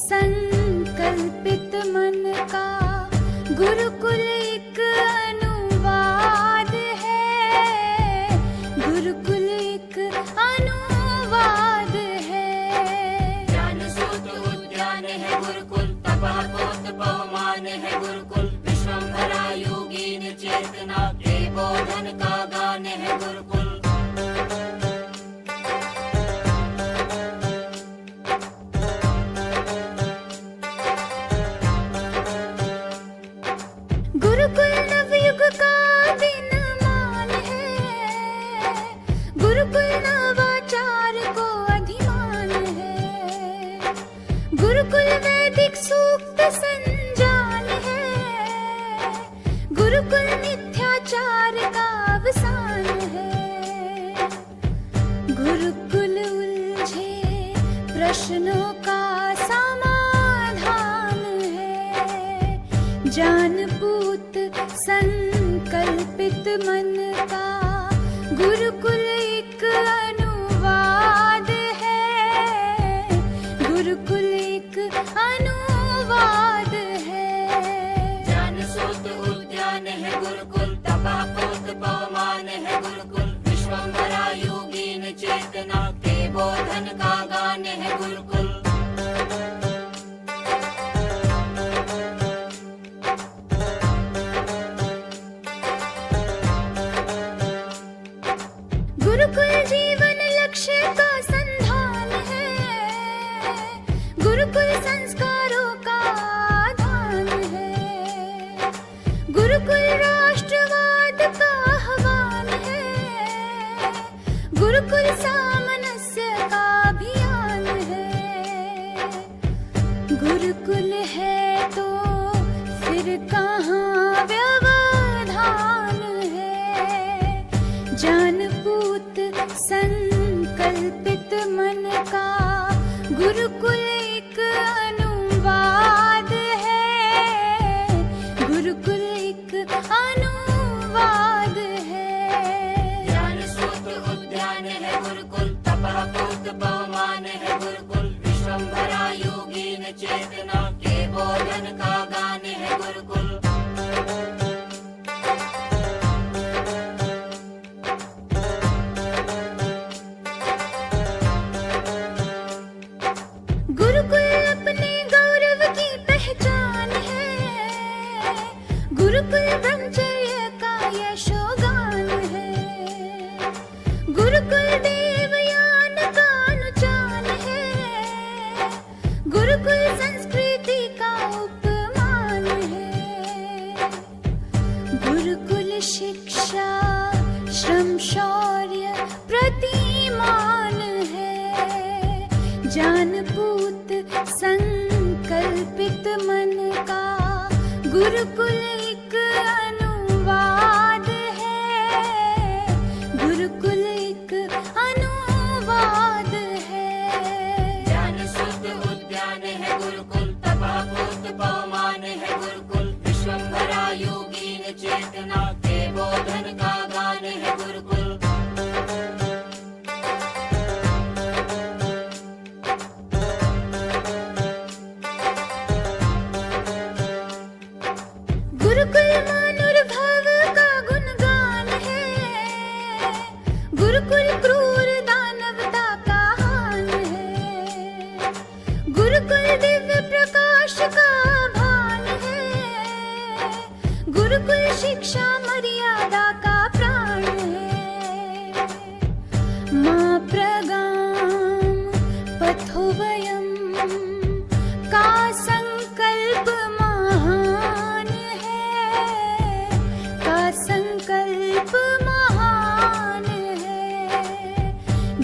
संकल्पित मन का गुरुकुल एक अनुवाद है, गुरुकुल एक अनुवाद है। ज्ञान सूत उद्यान है गुरुकुल, तपः पोत पवमान है गुरुकुल, विश्वम्भरा योगीन चेतना के बोधन का गान है गुरुकुल। गुरुकुल नवयुग का दिनमान है, गुरुकुल नवाचार को अधिमान है, गुरुकुल वैदिक सूक्त संजान है, गुरुकुल मिथ्याचार का अवसान है, गुरुकुल उलझे प्रश्नों का समाधान है, जानपूत संकल्पित मन का गुरुकुल एक अनुवाद है, गुरुकुल एक अनुवाद है। ज्ञान सूत उद्यान है गुरुकुल, तपः पोत पवमान है गुरुकुल, विश्वम्भरा योगीन चेतना के बोधन का गान है गुरुकुल। गुरुकुल जीवन लक्ष्य का संधान है, गुरुकुल संस्कारों का आधान है, गुरुकुल राष्ट्रवाद का आह्वान है, गुरुकुल सामनस्य का अभियान है, गुरुकुल है तो फिर कहाँ व्यवधान है, जानपूत संकल्पित मन का गुरुकुल एक अनुवाद है, गुरुकुल एक अनुवाद है। ज्ञान सूत उद्यान है गुरुकुल, तपः पोत पवमान है गुरुकुल, विश्वम्भरा योगीन चेतना के बोधन का गान है गुरुकुल। गुरुकुल अपने गौरव की पहचान है, गुरुकुल ब्रह्मचर्य का यशोगान है, गुरुकुल देवयान का अनुचान है, गुरुकुल संस्कृति का उपमान है, गुरुकुल शिक्षा श्रम शौर्य प्रतिमान है, जानपूत संकल्पित मन का गुरुकुल एक अनुवाद है, गुरुकुल एक अनुवाद है। ज्ञान सूत उद्यान है गुरुकुल, तपः पोत पवमान है गुरुकुल, विश्वम्भरा योगीन चेतना के बोधन का गान है गुरुकुल। गुरुकुल मानुर्भव का गुणगान है, गुरुकुल क्रूर दानवता का हान है, गुरुकुल दिव्य प्रकाश का भान है, गुरुकुल शिक्षा मर्यादा का प्राण है, माँ प्रगाम पथोवयम का संकल्प महान है, का संकल्प महान है,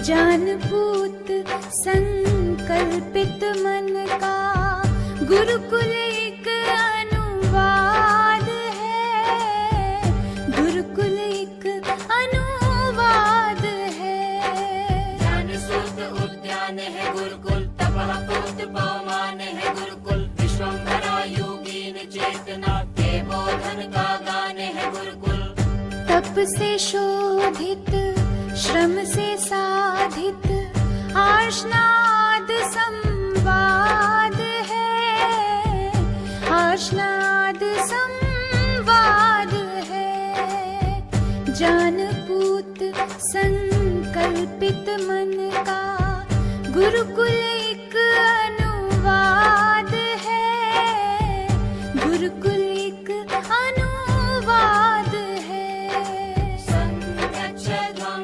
जानपूत संकल्पित मन का गुरुकुल एक अनुवाद है, गुरुकुल एक अनुवाद है। ज्ञान सूत उद्यान है गुरुकुल, तपः पोत पवमान है गुरुकुल, विश्वम्भरा योगीन चेतना के बोधन का गान है गुरुकुल। तप से शोधित श्रम से साधित आर्षनाद संवाद है, जान पूत संकल्पित मन का गुरुकुल एक अनुवाद है, गुरुकुल एक अनुवाद है। संगच्छध्वं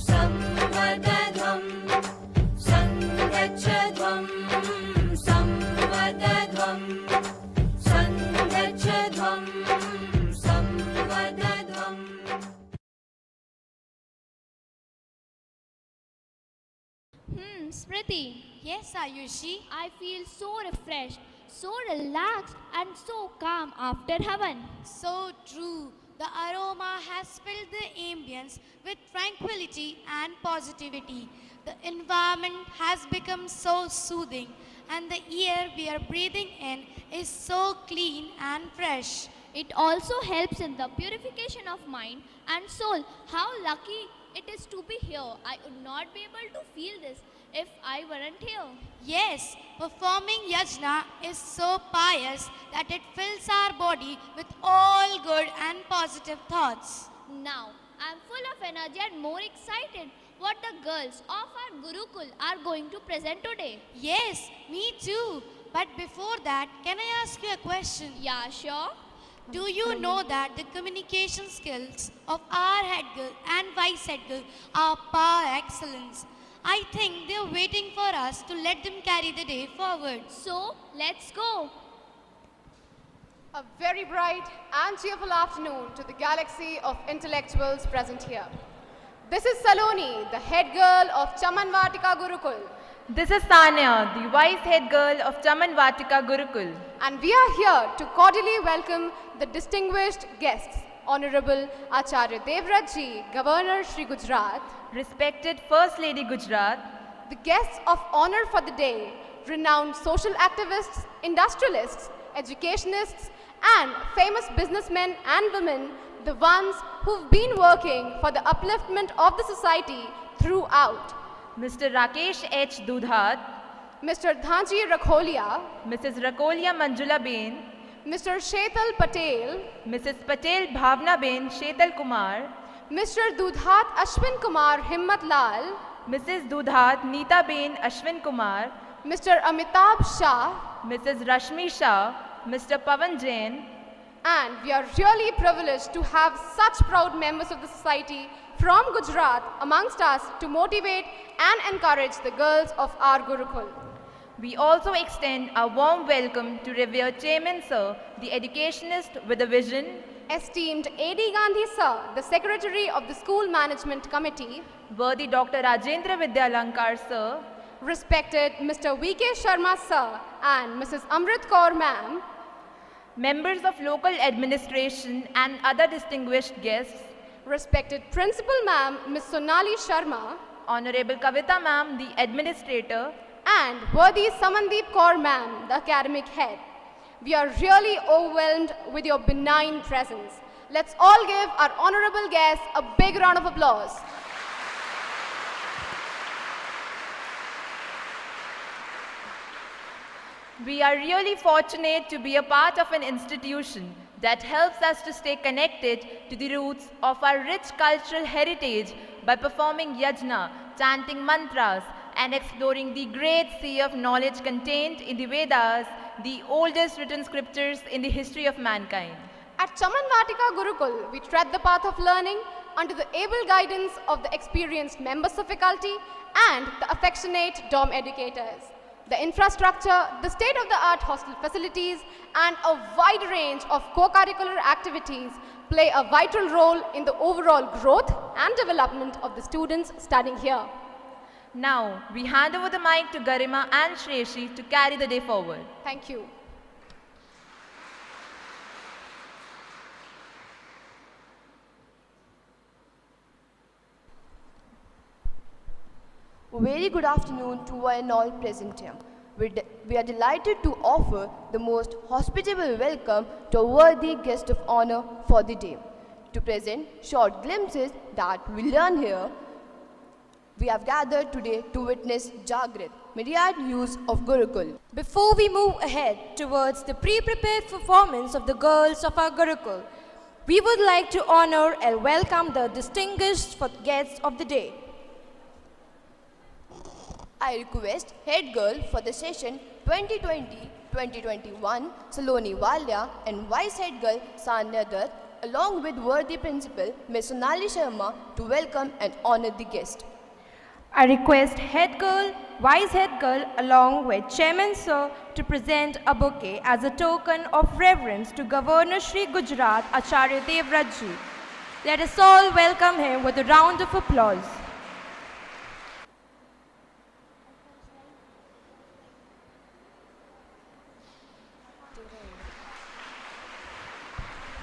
संवदध्वं संगच्छध्वं संवदध्वं संगच्छध्वं संवदध्वं। Smriti. Yes, Ayushi. I feel so refreshed, so relaxed, and so calm after Havan. So true. The aroma has filled the ambience with tranquility and positivity. The environment has become so soothing, and the air we are breathing in is so clean and fresh. It also helps in the purification of mind and soul. How lucky it is to be here. I would not be able to feel this if I weren't here. Yes, performing yajna is so pious that it fills our body with all good and positive thoughts. Now, I'm full of energy and more excited what the girls of our Gurukul are going to present today. Yes, me too. But before that, can I ask you a question? Yeah, sure. Do you know that the communication skills of our head girl and vice head girl are par excellence? I think they're waiting for us to let them carry the day forward. So, let's go. A very bright and cheerful afternoon to the galaxy of intellectuals present here. This is Saloni, the head girl of Chaman Vatika Gurukul. This is Tanya, the vice head girl of Chaman Vatika Gurukul. And we are here to cordially welcome the distinguished guests, Honorable Acharya Devrat Ji, Governor Shri Gujarat, Respected First Lady Gujarat, the guests of honor for the day, renowned social activists, industrialists, educationists, and famous businessmen and women, the ones who've been working for the upliftment of the society throughout. Mr. Rakesh H. Dudhat, Mr. Dhanji Rakholia, Mrs. Rakolia Manjula Bain, Mr. Shetal Patel, Mrs. Patel Bhavna Bain Shetal Kumar, Mr. Dudhat Ashwin Kumar Himmat Lal, Mrs. Dudhat Neeta Bain Ashwin Kumar, Mr. Amitabh Shah, Mrs. Rashmi Shah, Mr. Pavan Jain, and we are really privileged to have such proud members of the society from Gujarat amongst us to motivate and encourage the girls of our Gurukul. We also extend a warm welcome to revered Chairman Sir, the educationist with a vision, Esteemed A.D. Gandhi Sir, the Secretary of the School Management Committee, worthy Dr. Rajendra Vidyalankar Sir, respected Mr. V.K. Sharma Sir and Mrs. Amrit Kaur Ma'am, members of local administration and other distinguished guests, respected Principal Ma'am Ms. Sonali Sharma, Honorable Kavita Ma'am, the administrator, and worthy Samandeep Kaur Ma'am, the academic head. We are really overwhelmed with your benign presence. Let's all give our honorable guests a big round of applause. We are really fortunate to be a part of an institution that helps us to stay connected to the roots of our rich cultural heritage by performing yajna, chanting mantras, and exploring the great sea of knowledge contained in the Vedas, the oldest written scriptures in the history of mankind. At Chaman Vatika Gurukul, we tread the path of learning under the able guidance of the experienced members of faculty and the affectionate dorm educators. The infrastructure, the state-of-the-art hostel facilities, and a wide range of co-curricular activities play a vital role in the overall growth and development of the students studying here. Now, we hand over the mic to Garima and Shreshi to carry the day forward. Thank you. Very good afternoon to one and all present here. We are delighted to offer the most hospitable welcome to a worthy guest of honor for the day. To present short glimpses that we learn here, we have gathered today to witness Jagrit, myriad use of Gurukul. Before we move ahead towards the pre-prepared performance of the girls of our Gurukul, We would like to honor and welcome the distinguished guests of the day. I request head girl for the session 2020-2021, Saloni Walia, and vice head girl Sanya Dutt, along with worthy principal Ms. Sonali Sharma, to welcome and honor the guest. I request head girl, vice head girl, along with Chairman Sir, to present a bouquet as a token of reverence to Governor Shri Gujarat Acharya Devratji. Let us all welcome him with a round of applause.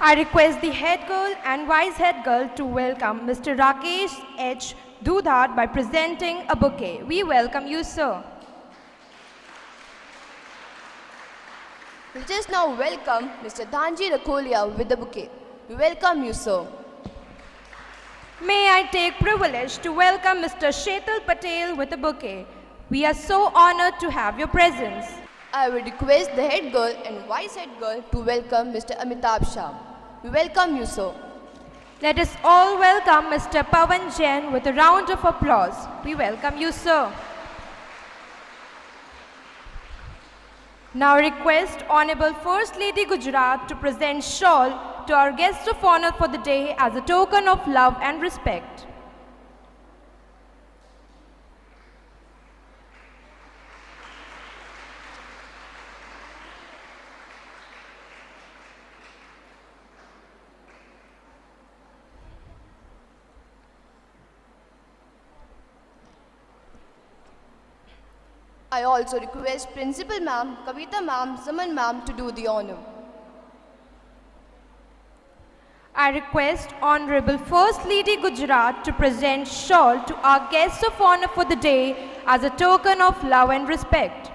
I request the head girl and vice head girl to welcome Mr. Rakesh H. Dudhat by presenting a bouquet. We welcome you, sir. Let us now welcome Mr. Dhanji Rakholia with the bouquet. We welcome you, sir. May I take privilege to welcome Mr. Shetal Patel with a bouquet. We are so honored to have your presence. I would request the head girl and vice head girl to welcome Mr. Amitabh Shah. We welcome you, sir. Let us all welcome Mr. Pawan Jain with a round of applause. We welcome you, sir. Now request Honorable First Lady Gujarat to present shawl to our guest of honor for the day as a token of love and respect. I also request Principal Ma'am, Kavita Ma'am, Zaman Ma'am to do the honor. I request Honorable First Lady Gujarat to present shawl to our guest of honor for the day as a token of love and respect.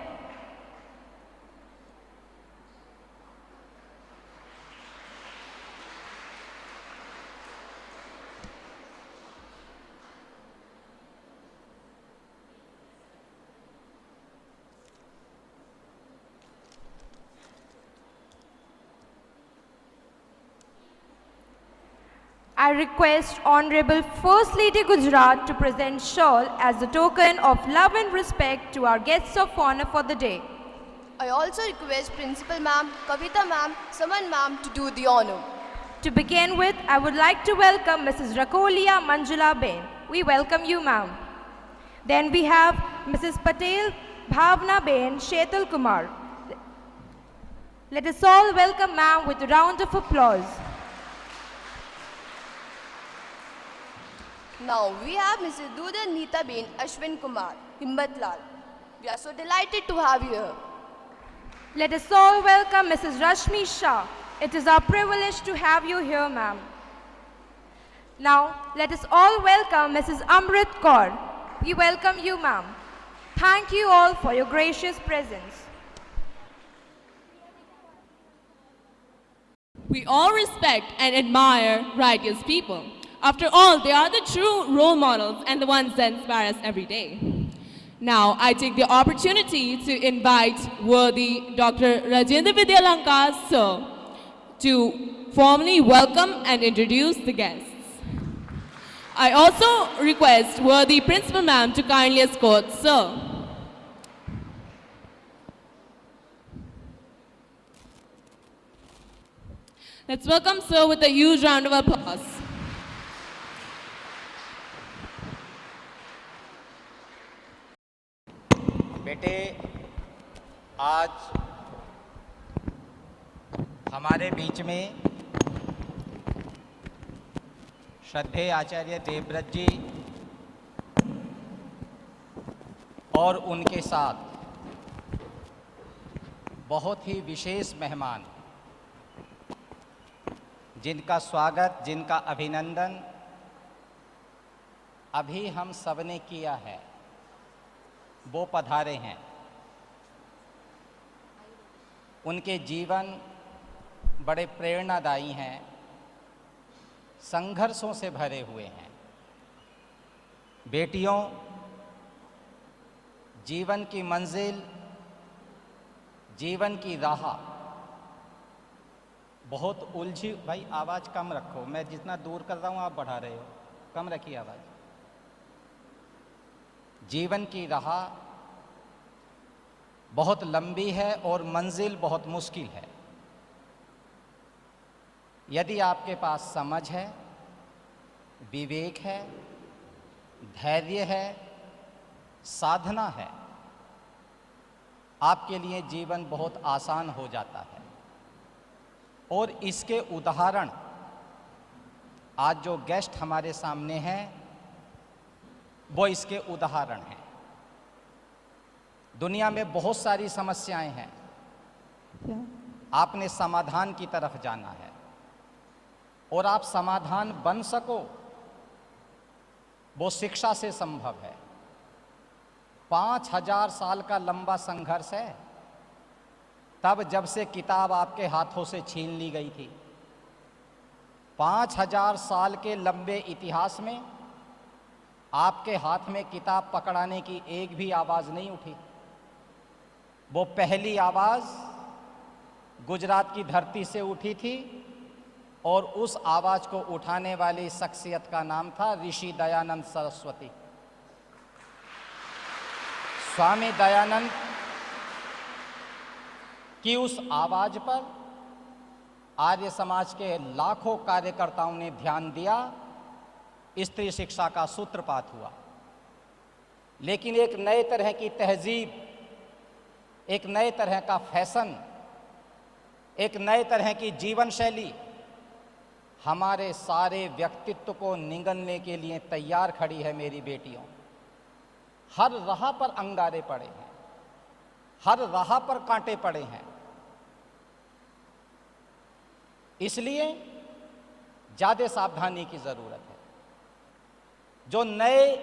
I request Honorable First Lady Gujarat to present shawl as a token of love and respect to our guests of honor for the day. I also request Principal Ma'am, Kavita Ma'am, Saman Ma'am to do the honor. To begin with, I would like to welcome Mrs. Rakholia Manjula Bain. We welcome you, ma'am. Then we have Mrs. Patel Bhavna Bain Shetal Kumar. Let us all welcome ma'am with a round of applause. Now we have Mrs. Duda Neeta Bain Ashwin Kumar, Himmat Lal. We are so delighted to have you here. Let us all welcome Mrs. Rashmi Shah. It is our privilege to have you here, ma'am. Now, let us all welcome Mrs. Amrit Kaur. We welcome you, ma'am. Thank you all for your gracious presence. We all respect and admire righteous people. After all, they are the true role models and the ones that inspire us every day. Now, I take the opportunity to invite worthy Dr. Rajendra Vidyalankar sir to formally welcome and introduce the guests. I also request worthy Principal Ma'am to kindly escort sir. Let's welcome sir with a huge round of applause. बेटे, आज हमारे बीच में श्रद्धेय आचार्य देवव्रत जी और उनके साथ बहुत ही विशेष मेहमान, जिनका स्वागत, जिनका अभिनंदन अभी हम सबने किया है, वो पधारे हैं। उनके जीवन बड़े प्रेरणादायी हैं, संघर्षों से भरे हुए हैं। बेटियों, जीवन की मंजिल, जीवन की राह बहुत उलझी, भाई आवाज़ कम रखो, मैं जितना दूर कर रहा हूँ आप बढ़ा रहे हो, कम रखिए आवाज़। जीवन की राह बहुत लंबी है और मंजिल बहुत मुश्किल है। यदि आपके पास समझ है, विवेक है, धैर्य है, साधना है, आपके लिए जीवन बहुत आसान हो जाता है। और इसके उदाहरण आज जो गेस्ट हमारे सामने हैं वो इसके उदाहरण हैं। दुनिया में बहुत सारी समस्याएं हैं, आपने समाधान की तरफ जाना है और आप समाधान बन सको वो शिक्षा से संभव है। 5000 साल का लंबा संघर्ष है, तब जब से किताब आपके हाथों से छीन ली गई थी। 5000 साल के लंबे इतिहास में आपके हाथ में किताब पकड़ाने की एक भी आवाज़ नहीं उठी। वो पहली आवाज़ गुजरात की धरती से उठी थी और उस आवाज़ को उठाने वाली शख्सियत का नाम था ऋषि दयानंद सरस्वती। स्वामी दयानंद की उस आवाज़ पर आर्य समाज के लाखों कार्यकर्ताओं ने ध्यान दिया, स्त्री शिक्षा का सूत्रपात हुआ। लेकिन एक नए तरह की तहजीब, एक नए तरह का फैशन, एक नए तरह की जीवन शैली हमारे सारे व्यक्तित्व को निगलने के लिए तैयार खड़ी है। मेरी बेटियों, हर राह पर अंगारे पड़े हैं, हर राह पर कांटे पड़े हैं। इसलिए ज़्यादा सावधानी की ज़रूरत है। जो नए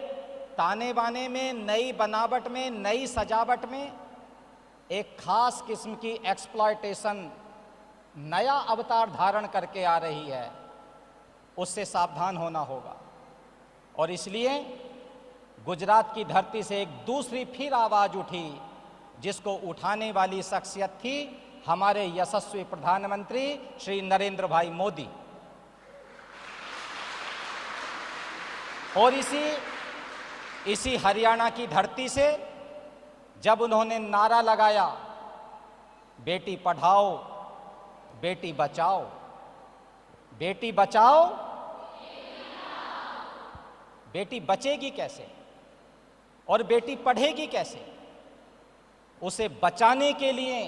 ताने बाने में, नई बनावट में, नई सजावट में एक खास किस्म की एक्सप्लॉयटेशन नया अवतार धारण करके आ रही है, उससे सावधान होना होगा। और इसलिए गुजरात की धरती से एक दूसरी फिर आवाज़ उठी, जिसको उठाने वाली शख्सियत थी हमारे यशस्वी प्रधानमंत्री श्री नरेंद्र भाई मोदी। और इसी हरियाणा की धरती से जब उन्होंने नारा लगाया, बेटी पढ़ाओ बेटी बचाओ, बेटी बचाओ, बेटी बचेगी कैसे और बेटी पढ़ेगी कैसे, उसे बचाने के लिए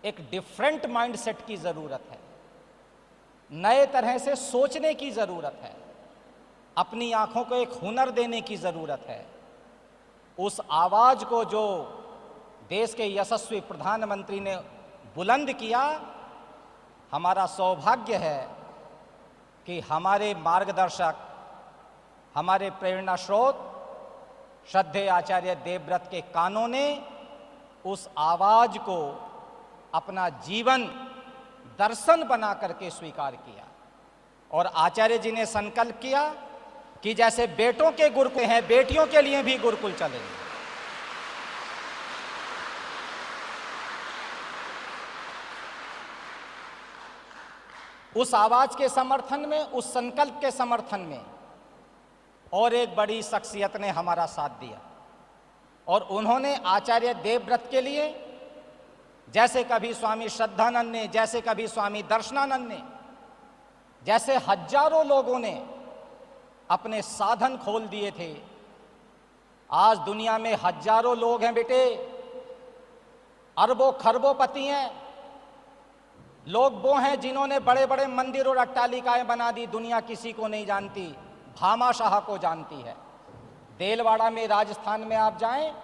एक डिफरेंट माइंडसेट की ज़रूरत है, नए तरह से सोचने की ज़रूरत है, अपनी आंखों को एक हुनर देने की ज़रूरत है। उस आवाज़ को जो देश के यशस्वी प्रधानमंत्री ने बुलंद किया, हमारा सौभाग्य है कि हमारे मार्गदर्शक, हमारे प्रेरणा स्रोत श्रद्धेय आचार्य देवव्रत के कानों ने उस आवाज़ को अपना जीवन दर्शन बना करके स्वीकार किया। और आचार्य जी ने संकल्प किया कि जैसे बेटों के गुरुकुल हैं, बेटियों के लिए भी गुरुकुल चलेंगे। उस आवाज के समर्थन में, उस संकल्प के समर्थन में और एक बड़ी शख्सियत ने हमारा साथ दिया और उन्होंने आचार्य देवव्रत के लिए, जैसे कभी स्वामी श्रद्धानंद ने, जैसे कभी स्वामी दर्शनानंद ने, जैसे हजारों लोगों ने अपने साधन खोल दिए थे। आज दुनिया में हजारों लोग हैं बेटे, अरबों खरबोपति हैं। लोग वो हैं जिन्होंने बड़े बड़े मंदिर और अट्टालिकाएं बना दी, दुनिया किसी को नहीं जानती, भामाशाह को जानती है। देलवाड़ा में राजस्थान में आप जाएं,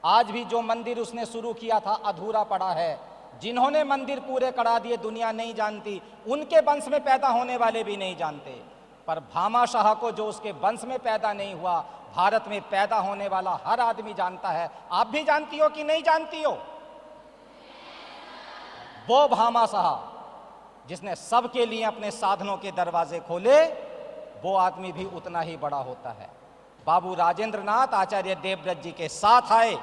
आज भी जो मंदिर उसने शुरू किया था अधूरा पड़ा है। जिन्होंने मंदिर पूरे करा दिए दुनिया नहीं जानती, उनके वंश में पैदा होने वाले भी नहीं जानते। पर भामाशाह को जो उसके वंश में पैदा नहीं हुआ, भारत में पैदा होने वाला हर आदमी जानता है। आप भी जानती हो कि नहीं जानती हो? वो भामाशाह जिसने सबके लिए अपने साधनों के दरवाजे खोले, वो आदमी भी उतना ही बड़ा होता है। बाबू राजेंद्र नाथ आचार्य देवव्रत जी के साथ आए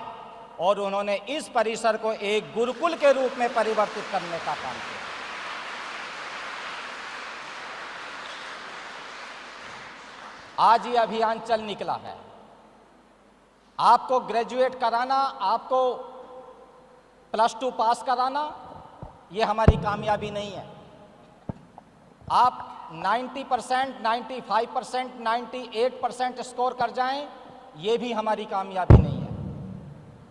और उन्होंने इस परिसर को एक गुरुकुल के रूप में परिवर्तित करने का काम किया। आज ये अभियान चल निकला है। आपको ग्रेजुएट कराना, आपको +2 पास कराना, ये हमारी कामयाबी नहीं है। आप 90%, 95%, 98% स्कोर कर जाएं, ये भी हमारी कामयाबी नहीं है।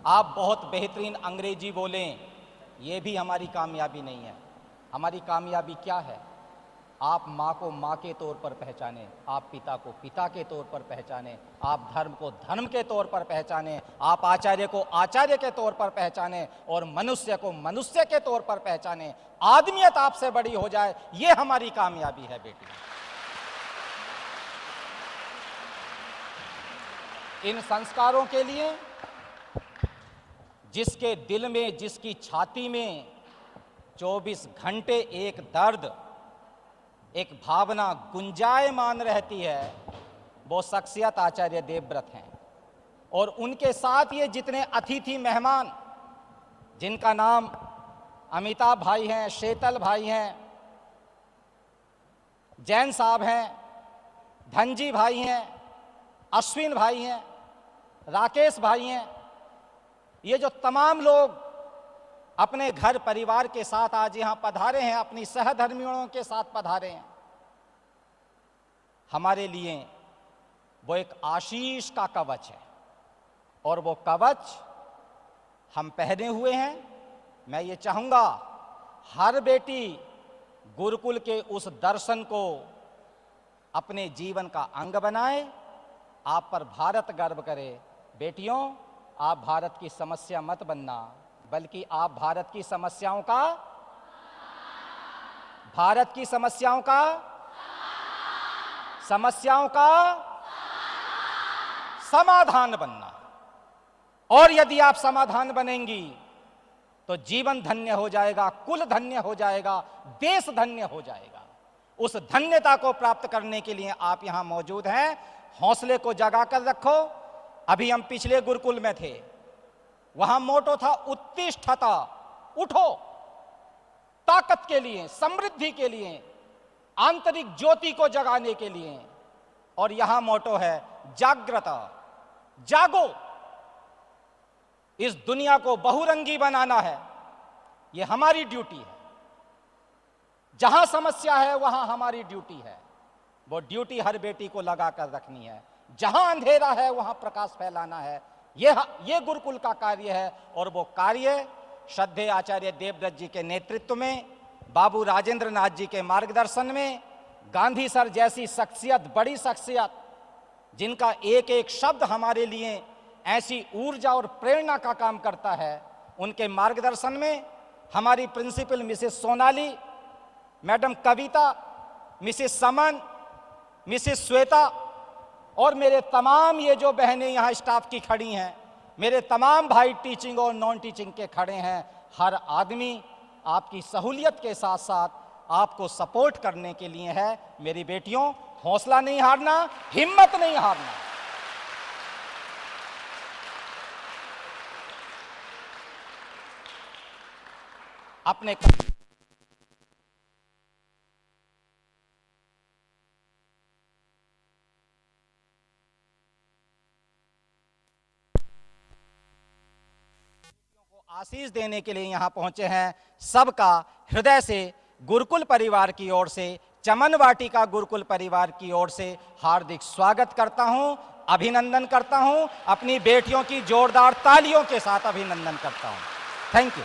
आप बहुत बेहतरीन अंग्रेजी बोलें, ये भी हमारी कामयाबी नहीं है। हमारी कामयाबी क्या है? आप माँ को माँ के तौर पर पहचानें, आप पिता को पिता के तौर पर पहचानें, आप धर्म को धर्म के तौर पर पहचानें, आप आचार्य को आचार्य के तौर पर पहचानें और मनुष्य को मनुष्य के तौर पर पहचानें। आदमियत आपसे बड़ी हो जाए, ये हमारी कामयाबी है बेटी। इन संस्कारों के लिए जिसके दिल में, जिसकी छाती में 24 घंटे एक दर्द, एक भावना गुंजायमान रहती है, वो शख्सियत आचार्य देवव्रत हैं। और उनके साथ ये जितने अतिथि मेहमान, जिनका नाम अमिताभ भाई हैं, शीतल भाई हैं, जैन साहब हैं, धनजी भाई हैं, अश्विन भाई हैं, राकेश भाई हैं, ये जो तमाम लोग अपने घर परिवार के साथ आज यहाँ पधारे हैं, अपनी सहधर्मियों के साथ पधारे हैं, हमारे लिए वो एक आशीष का कवच है। और वो कवच हम पहने हुए हैं। मैं ये चाहूँगा हर बेटी गुरुकुल के उस दर्शन को अपने जीवन का अंग बनाए, आप पर भारत गर्व करे। बेटियों, आप भारत की समस्या मत बनना, बल्कि आप भारत की समस्याओं का समाधान बनना। और यदि आप समाधान बनेंगी तो जीवन धन्य हो जाएगा, कुल धन्य हो जाएगा, देश धन्य हो जाएगा। उस धन्यता को प्राप्त करने के लिए आप यहां मौजूद हैं। हौसले को जगा कर रखो। अभी हम पिछले गुरुकुल में थे, वहां मोटो था उत्तिष्ठता, उठो, ताकत के लिए, समृद्धि के लिए, आंतरिक ज्योति को जगाने के लिए। और यहां मोटो है जागृता, जागो, इस दुनिया को बहुरंगी बनाना है, यह हमारी ड्यूटी है। जहां समस्या है वहां हमारी ड्यूटी है, वो ड्यूटी हर बेटी को लगा कर रखनी है। जहां अंधेरा है वहां प्रकाश फैलाना है, ये गुरुकुल का कार्य है। और वो कार्य श्रद्धेय आचार्य देवव्रत जी के नेतृत्व में, बाबू राजेंद्र नाथ जी के मार्गदर्शन में, गांधी सर जैसी शख्सियत, बड़ी शख्सियत, जिनका एक एक शब्द हमारे लिए ऐसी ऊर्जा और प्रेरणा का काम करता है, उनके मार्गदर्शन में हमारी प्रिंसिपल मिसेस सोनाली, मैडम कविता, मिसेस समन, मिसेस श्वेता और मेरे तमाम ये जो बहनें यहाँ स्टाफ की खड़ी हैं, मेरे तमाम भाई टीचिंग और नॉन टीचिंग के खड़े हैं, हर आदमी आपकी सहूलियत के साथ साथ आपको सपोर्ट करने के लिए है। मेरी बेटियों, हौसला नहीं हारना, हिम्मत नहीं हारना। अपने आशीष देने के लिए यहाँ पहुंचे हैं। सबका हृदय से गुरुकुल परिवार की ओर से, चमन वाटिका गुरुकुल परिवार की ओर से हार्दिक स्वागत करता हूं, अभिनंदन करता हूं। अपनी बेटियों की जोरदार तालियों के साथ अभिनंदन करता हूं। Thank you.